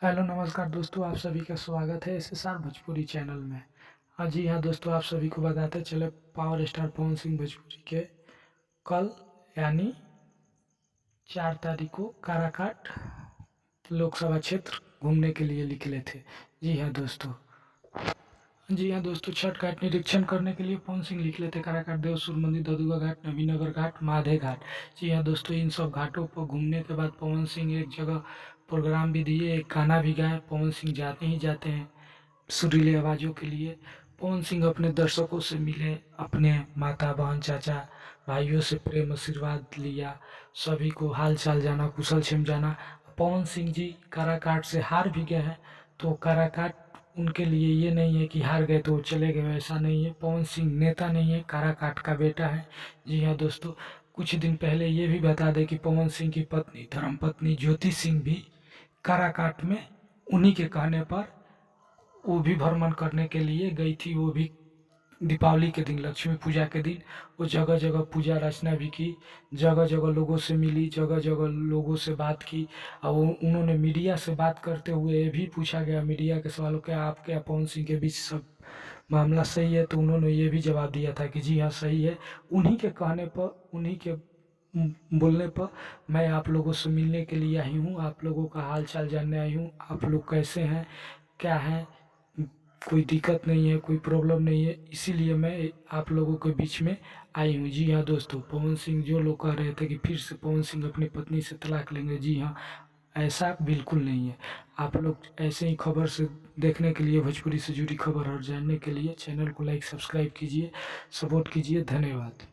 Hello नमस्कार दोस्तों, आप सभी का स्वागत है SSR भोजपुरी चैनल में। हाँ जी हाँ दोस्तों, आप सभी को बताते चले पावर स्टार पवन सिंह भोजपुरी के कल यानी 4 तारीख को काराकाट लोकसभा क्षेत्र घूमने के लिए निकले थे। जी हाँ दोस्तों, छठ घाट निरीक्षण करने के लिए पवन सिंह निकले थे। काराकाट, देवसुर मंदिर, ददुआ घाट, नवीनगर घाट, माधे घाट। जी हाँ दोस्तों, इन सब घाटों पर घूमने के बाद पवन सिंह एक जगह प्रोग्राम भी दिए, एक गाना भी गाए। पवन सिंह जाते ही जाते हैं सुरीली आवाज़ों के लिए। पवन सिंह अपने दर्शकों से मिले, अपने माता बहन चाचा भाइयों से प्रेम आशीर्वाद लिया, सभी को हाल चाल जाना, कुशल क्षेम जाना। पवन सिंह जी काराकाट से हार भी गए हैं, तो काराकाट उनके लिए ये नहीं है कि हार गए तो वो चले गए, ऐसा नहीं है। पवन सिंह नेता नहीं है, काराकाट का बेटा है। जी हाँ दोस्तों, कुछ दिन पहले ये भी बता दें कि पवन सिंह की पत्नी धर्मपत्नी ज्योति सिंह भी काराकाट में उन्हीं के कहने पर वो भी भ्रमण करने के लिए गई थी। वो भी दीपावली के दिन, लक्ष्मी पूजा के दिन वो जगह जगह पूजा अर्चना भी की, जगह जगह लोगों से मिली, जगह जगह लोगों से बात की। और उन्होंने मीडिया से बात करते हुए ये भी पूछा गया मीडिया के सवालों के, आप क्या पवन सिंह के बीच सब मामला सही है? तो उन्होंने ये भी जवाब दिया था कि जी हाँ सही है। उन्हीं के कहने पर, उन्हीं के बोलने पर मैं आप लोगों से मिलने के लिए आई हूँ, आप लोगों का हाल चाल जानने आई हूँ। आप लोग कैसे हैं, क्या हैं, कोई दिक्कत नहीं है, कोई प्रॉब्लम नहीं है, इसीलिए मैं आप लोगों के बीच में आई हूँ। जी हाँ दोस्तों, पवन सिंह जो लोग कह रहे थे कि फिर से पवन सिंह अपनी पत्नी से तलाक लेंगे, जी हाँ ऐसा बिल्कुल नहीं है। आप लोग ऐसे ही खबर से देखने के लिए, भोजपुरी से जुड़ी खबर और जानने के लिए चैनल को लाइक सब्सक्राइब कीजिए, सपोर्ट कीजिए। धन्यवाद।